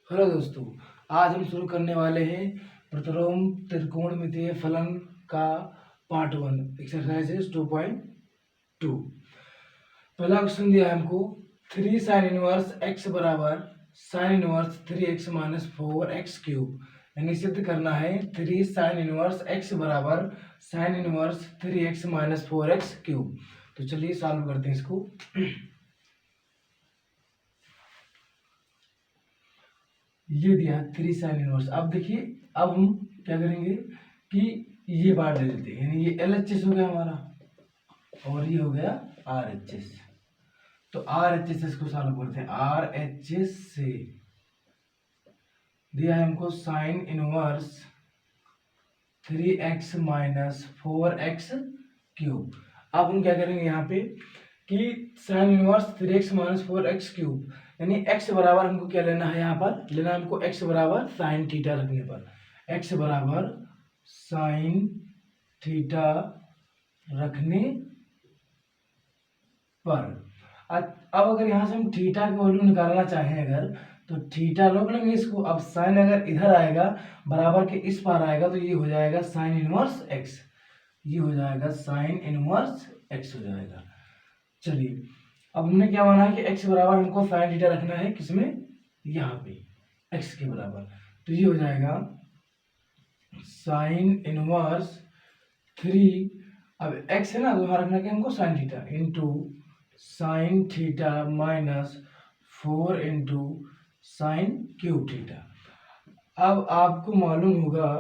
Hello दोस्तों, आज हम शुरू करने वाले हैं प्रतिलोम त्रिकोणमितीय फलन का पार्ट 1 एक्सरसाइज 2.2। पहला क्वेश्चन दिया है हमको 3 साइन इनवर्स x बराबर sine inverse 3x minus 4x cube, यानी सिद्ध करना है 3 साइन इनवर्स x बराबर sine inverse 3x minus 4x cube. तो चलिए सॉल्व करते हैं इसको। ये दिया 3 साइन इनवर्स। अब देखिए, अब हम क्या करेंगे कि ये बार ले लेते हैं, यानी ये LHS हो गया हमारा और ये हो गया RHS। तो RHS को सॉल्व करते हैं। RHS से दिया है हमको sine inverse 3x minus 4x cube. अब हम क्या करेंगे यहाँ पे कि sine inverse 3x minus 4x cube, यानी x बराबर हमको क्या लेना है, यहाँ पर लेना है हमको x बराबर साइन थीटा रखने पर, x बराबर साइन थीटा रखने पर। अब अगर यहाँ से हम थीटा की वैल्यू निकालना चाहें अगर, तो थीटा लोग लेंगे इसको। अब साइन अगर इधर आएगा बराबर के इस पार आएगा तो ये हो जाएगा साइन इनवर्स x, ये हो जाएगा साइन इनवर्स x हो जाएगा। चलिए, अब हमने क्या माना है कि x बराबर हमको साइन थीटा रखना है, किसमें, यहाँ पे x के बराबर। तो ये हो जाएगा साइन इनवर्स 3, अब x है ना तो वहां रखना क्या हमको sine theta into sine theta minus 4 into sine cube theta. अब आपको मालूम होगा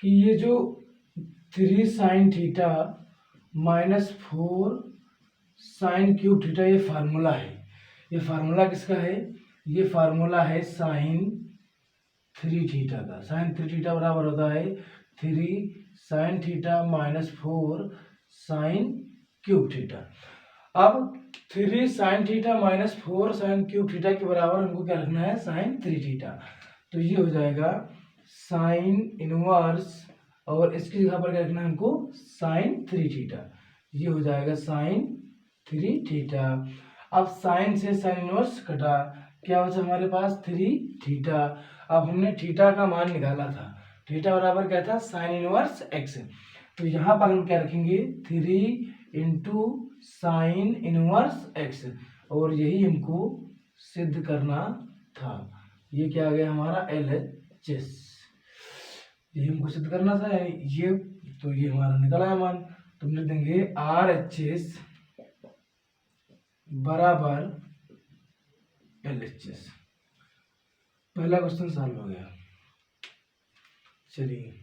कि ये जो 3 sine theta minus 4 sine cube theta ये फार्मूला है। ये फार्मूला किसका है, ये फार्मूला है साइन 3 थीटा का। साइन 3 थीटा बराबर होता है 3 sine theta minus 4 sine cube theta. अब 3 sine theta minus 4 sine cube theta के बराबर हमको क्या रखना है, साइन 3 थीटा। तो ये हो जाएगा साइन इनवर्स, और इसकी जगह पर क्या रखना है हमको, साइन 3 थीटा। ये हो जाएगा साइन 3 थीटा। अब साइन से साइन इनवर्स कटा, क्या बचा हमारे पास 3 थीटा। अब हमने थीटा का मान निकाला था, थीटा बराबर क्या था, साइन इनवर्स x। तो यहाँ पर हम क्या रखेंगे 3 इंटू साइन इनवर्स x, और यही हमको सिद्ध करना था। ये क्या आ गया हमारा LHS, ये हमको सिद्ध करना था, यानी ये, तो ये हमारा निकला है मान। तो हम लिख देंगे RHS बराबर LHS। पहला क्वेश्चन सॉल्व हो गया। चलिए,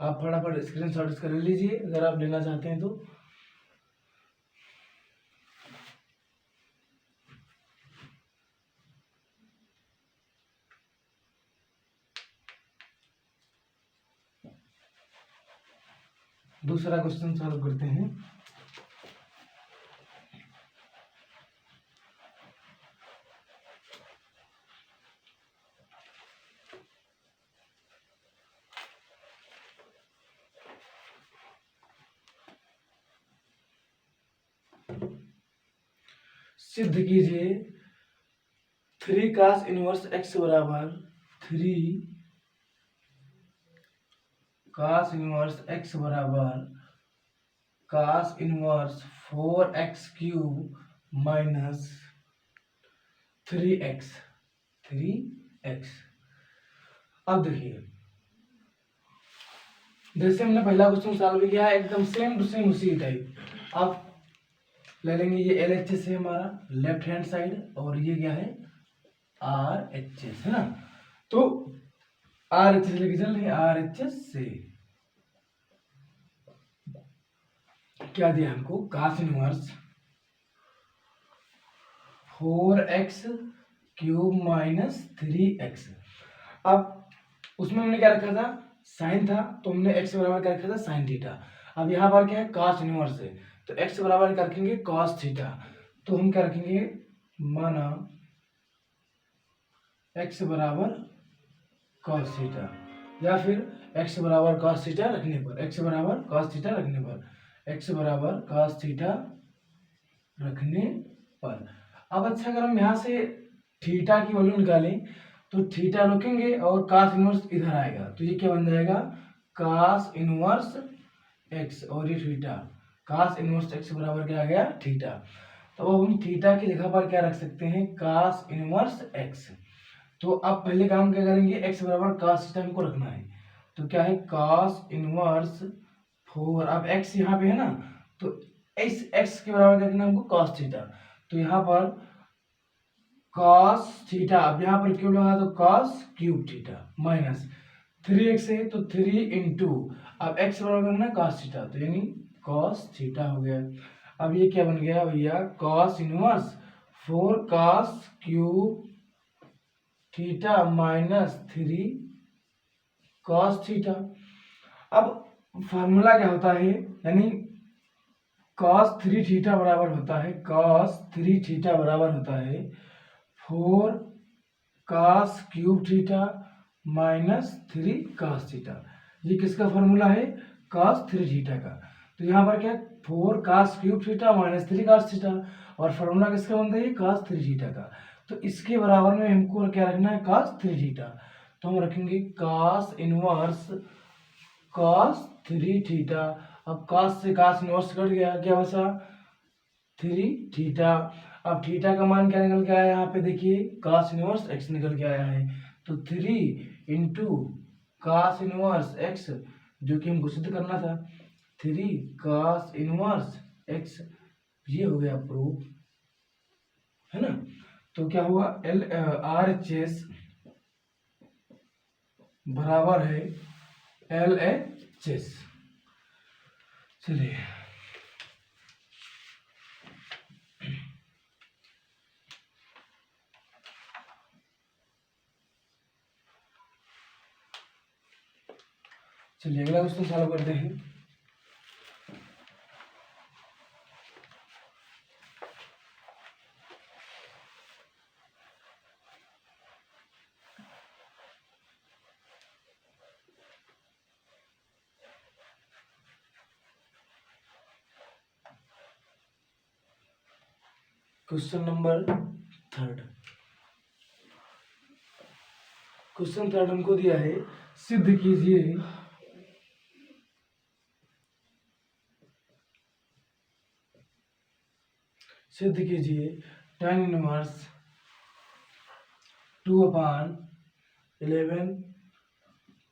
आप फटाफट स्क्रीनशॉट कर लीजिए अगर आप लेना चाहते हैं तो। दूसरा क्वेश्चन सॉल्व करते हैं। सिद्ध कीजिए 3 cos इनवर्स x बराबर 3 cos इनवर्स x बराबर cos inverse 4x cube minus 3x। अब देखिए, जैसे हमने पहला क्वेश्चन सॉल्व किया है एकदम सेम टू सेम उसी टाइप। अब ले लेंगे ये LHS है हमारा लेफ्ट हैंड साइड, और ये क्या है RHS है ना। तो RHS लेके चल रहे हैं, RHS से क्या दिया हमको, cos inverse 4x cube minus 3x। अब उसमें हमने क्या रखा था, साइन था, तो हमने x बराबर क्या रखा था, साइन थीटा। अब यहाँ पर क्या है, cos इनवर्स है, तो x बराबर क्या रखेंगे, cos थीटा। तो हम क्या रखेंगे, माना x बराबर cos थीटा, या फिर x बराबर cos थीटा रखने पर, x बराबर cos थीटा रखने पर, x बराबर cos थीटा रखने पर। अब अच्छा, अगर हम यहाँ से थीटा की वैल्यू निकालें तो थीटा रोकेंगे और कास इनवर्स इधर आएगा, तो ये क्या बन जाएगा, कास इनवर्स एक्स, और ये थीटा, कास इनवर्स एक्स बराबर क्या आ गया, थीटा। तो अब हम थीटा की जगह पर क्या रख सकते हैं, कास इनवर्स एक्स। तो अब पहले काम क्या करेंगे, एक्स बराबर कास थीटा हमको रखना है, तो क्या है, कास इनवर्स 4, अब एक्स यहाँ पे है ना, तो इस एक्स के बराबर क्या रखना है हमको, कास थीटा। तो यहाँ पर कास थीटा, अब यहाँ पर क्यूब लगा तो कास क्यूब थीटा माइनस 3x है तो 3 इंटू, अब x बराबर करना है cos थीटा, तो यानी cos थीटा हो गया। अब ये क्या बन गया भैया, cos inverse 4 cos cube theta minus 3 cos theta. अब फार्मूला क्या होता है, यानी cos 3 थीटा बराबर होता है, cos 3 थीटा बराबर होता है 4 cos cube theta minus 3 cos theta. ये किसका फॉर्मूला है, cos 3 थीटा का। तो यहाँ पर क्या, 4 cos cube theta minus 3 cos theta, और फॉर्मूला किसका बनता है, cos 3 थीटा का। तो इसके बराबर में हमको क्या रखना है, cos 3 थीटा। तो हम रखेंगे cos इनवर्स cos 3 थीटा। अब cos से cos इनवर्स कट गया, क्या बचा 3 थीटा। अब थीटा का मान क्या निकल के आया, यहाँ पे देखिए cos इनवर्स x निकल के आया है, तो 3 इंटू cos इनवर्स x, जो कि हमको सिद्ध करना था, 3 cos इनवर्स x, ये हो गया प्रूफ, है ना। तो क्या हुआ, RHS बराबर है LHS। चलिए अगला क्वेश्चन सॉल्व करते हैं। क्वेश्चन नंबर 3, क्वेश्चन 3 हमको दिया है, सिद्ध कीजिए tan inverse 2/11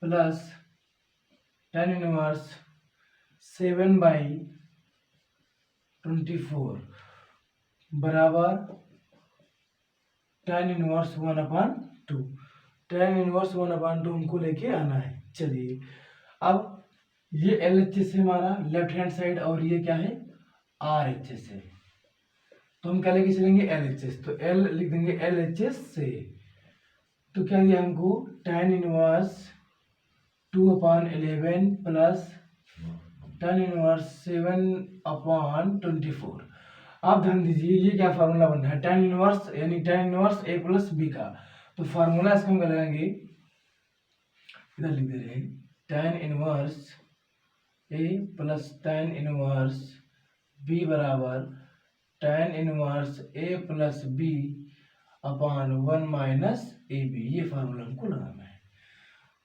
plus tan inverse 7/24 बराबर tan इनवर्स 1/2। tan इनवर्स 1/2 हमको लेके आना है। चलिए अब ये LHS है हमारा लेफ्ट हैंड साइड, और ये क्या है, RHS है। तो हम क्या लेके चलेंगे, LHS, तो L लिख देंगे LHS से। तो क्या दिया हमको, tan inverse 2/11 plus tan inverse 7/24। आप ध्यान दीजिए ये क्या फार्मूला बन रहा है, tan इनवर्स यानी tan inverse a plus b का। तो फार्मूला इसका हम क्या लगाएंगे, इधर लिख दे रहे हैं, tan inverse a plus tan inverse b बराबर tan inverse a plus b upon 1 minus a b. ये फार्मूला हमको लगाना है।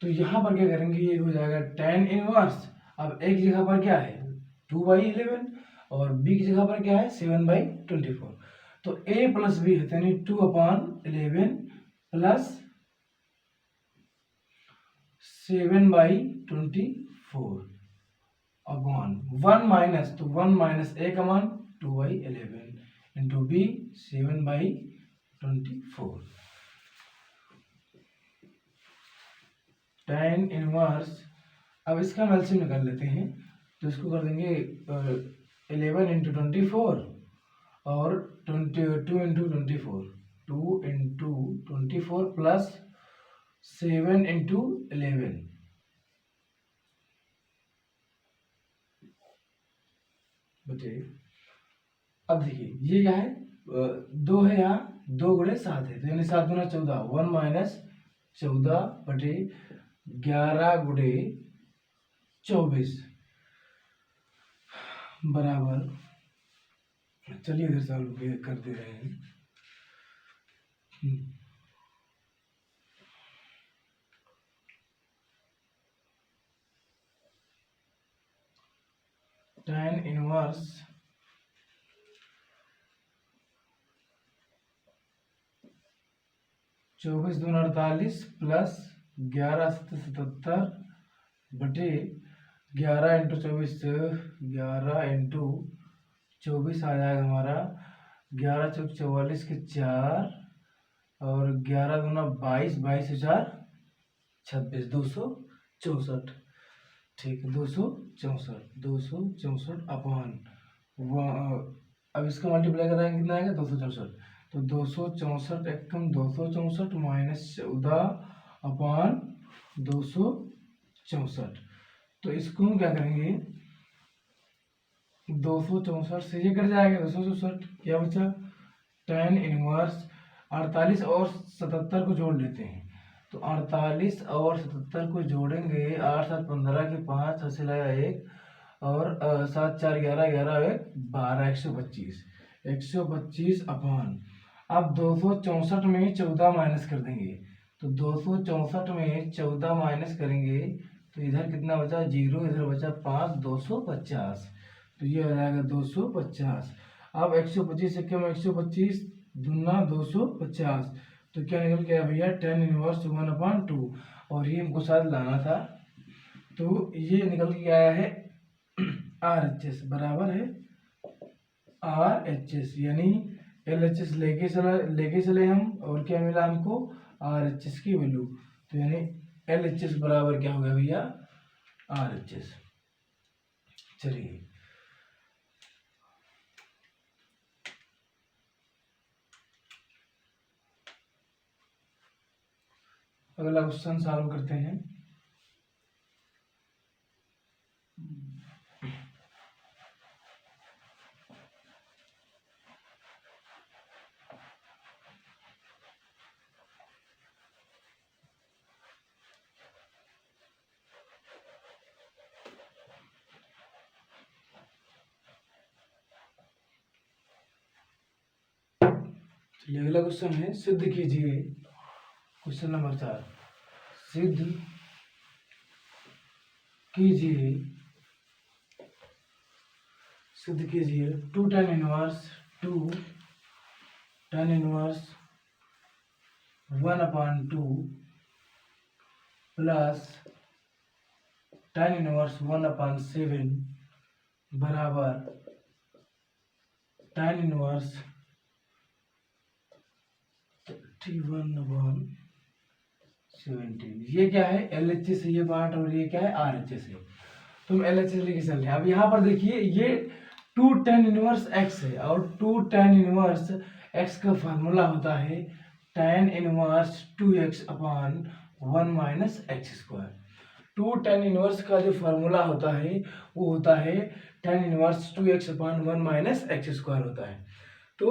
तो यहाँ पर क्या करेंगे, ये हो जाएगा tan इनवर्स, अब एक जगह पर क्या है 2/11 और b की जगह पर क्या है 7/24। तो a प्लस b है यानी 2/11 प्लस 7/24 अपॉन 1 माइनस, तो 1 माइनस a का मान 2/11 इंटू b 7/24। tan इनवर्स, अब इसका हम एलसीएम निकाल लेते हैं, तो इसको कर देंगे 11 इंटू 24 और 2 इंटू 24 प्लस 7 इंटू 11। बचे, अब देखिए ये क्या है, 2 है यहाँ, 2 गुणे 7 है, तो यानी 7 गुना 14, 1 माइनस 14/11 गुणे 24 बराबर, चलिए इधर सॉल्व कर दे रहे हैं। tan इनवर्स 24 दूनी 48 प्लस 11 77 बटे 11 इंटू 24 11 इंटू 24 आ जाएगा हमारा 11 चौक 44 के 4 और 11 दूना 22 22 से 4 26 264 ठीक है 264 अपॉन अब इसका मल्टीप्लाई कराएंगे कितना आएगा 264 तो 264 एक कम 264 माइनस 14 अपॉन 264 तो इसको हम क्या करेंगे 264 से ये कट जाएगा 264 क्या बचा tan इनवर्स 48 और 77 को जोड़ लेते हैं तो 48 और 77 को जोड़ेंगे 8 7 15 के 5 हाथ से लगा 1 और 7 4 11 11 1 12 125 अपॉन अब 264 में 14 माइनस कर देंगे तो 264 में 14 माइनस करेंगे तो इधर कितना बचा 0 इधर बचा 5 250 तो ये हो जाएगा 250 अब 125 से कम 125 दूना 250 तो क्या निकल गया भैया tan इनवर्स 1/2 और ये हमको साथ लाना था तो ये निकल के आया है RHS बराबर है RHS यानी LHS लेके चले हम और क्या मिला हमको RHS की वैल्यू तो यानी LHS बराबर क्या हो गया भैया RHS। चलिए अगला क्वेश्चन सॉल्व करते हैं। चलिए अगला क्वेश्चन है सिद्ध कीजिए क्वेश्चन नंबर 4 सिद्ध कीजिए 2 tan inverse 1/2 plus tan inverse 1/7 बराबर tan इनवर्स 31/17। ये क्या है LHS है ये पार्ट और ये क्या है RHS है तो हम LHS लेके चल रहे हैं। अब यहाँ पर देखिए ये 2 tan इनवर्स x है और 2 tan इनवर्स x का फार्मूला होता है tan inverse 2x upon 1 minus x square. 2 tan inverse का जो फार्मूला होता है वो होता है tan inverse 2x upon 1 minus x square होता है। तो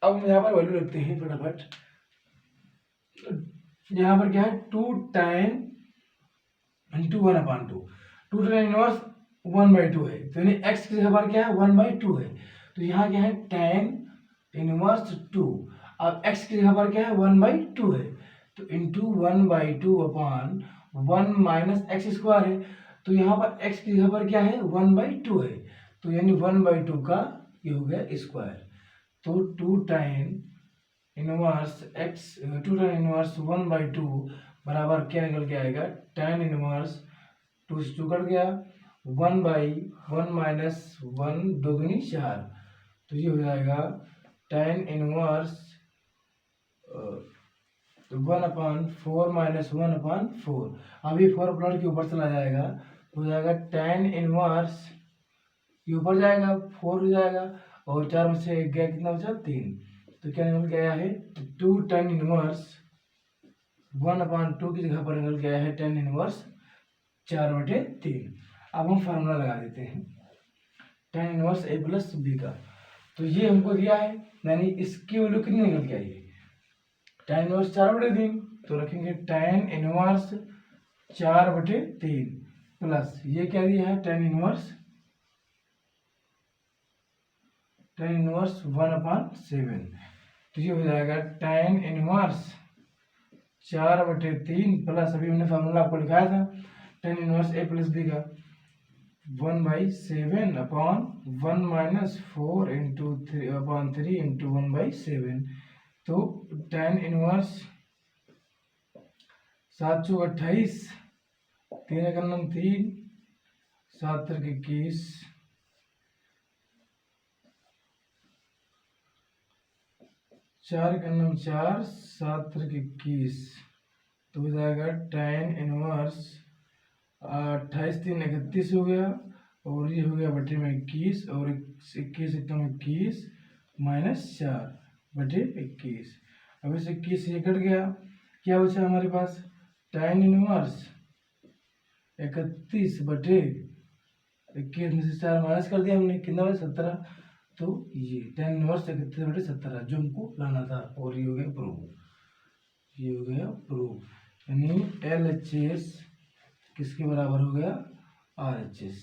अब हम यहाँ पर वैल्यू रखते हैं फटाफट। यहाँ पर क्या है 2 tan इंटू 1/2 2 tan इनवर्स 1/2 है तो यानी x की जगह पर क्या है 1/2 है तो यहाँ क्या है tan इनवर्स 2 अब x की जगह पर क्या है 1/2 है तो into 1/2 upon 1 minus x square है तो यहाँ पर x की जगह पर क्या है 1/2 है तो यानी 1/2 का ये हो गया स्क्वायर तो 2 tan इनवर्स 1/2 बराबर क्या निकल के आएगा tan इनवर्स 2 से 2 कट गया 1/1 माइनस 1 2 दूनी 4 तो ये हो जाएगा tan इनवर्स 1/4 माइनस 1/4 अब ये 4 प्लस के ऊपर चला जाएगा हो जाएगा tan इनवर्स ये ऊपर जाएगा 4 हो जाएगा और 4 में से एक गया कितना बचा 3 तो क्या निकल के आया है 2 tan इनवर्स 1/2 की जगह पर निकल के आया है tan इनवर्स 4/3। अब हम फार्मूला लगा देते हैं tan inverse a plus b का तो ये हमको दिया है यानी इसकी वैल्यू कितनी निकल के आई है tan इनवर्स 4/3 तो रखेंगे tan इनवर्स 4/3 प्लस ये क्या दिया है tan इनवर्स 1/7 तो ये हो जाएगा tan इनवर्स 4/3 प्लस अभी हमने फार्मूला आपको लिखाया था tan inverse a plus b का 1/7 अपॉन 1 माइनस 4 इंटू 3 इंटू 1/7। तो tan इनवर्स 7 चौक 28, 3 का नम 3, 7 तक 21, 4 का नम 4, 7 तक 21। तो हो जाएगा tan इनवर्स 28 3 31 हो गया, और ये हो गया बटे में 21, और 21 एकदम 21 माइनस 4 बटे 21। अब इस 21 ये कट गया, क्या बचा हमारे पास? tan इनवर्स 31 बटे 21 में से 4 माइनस कर दिया हमने, कितना बचा? 17। तो ये tan इनवर्स 31 बटे 17 जो हमको लाना था, और ये हो गया प्रूफ। ये हो गया प्रूफ, यानी LHS किसके बराबर हो गया? RHS।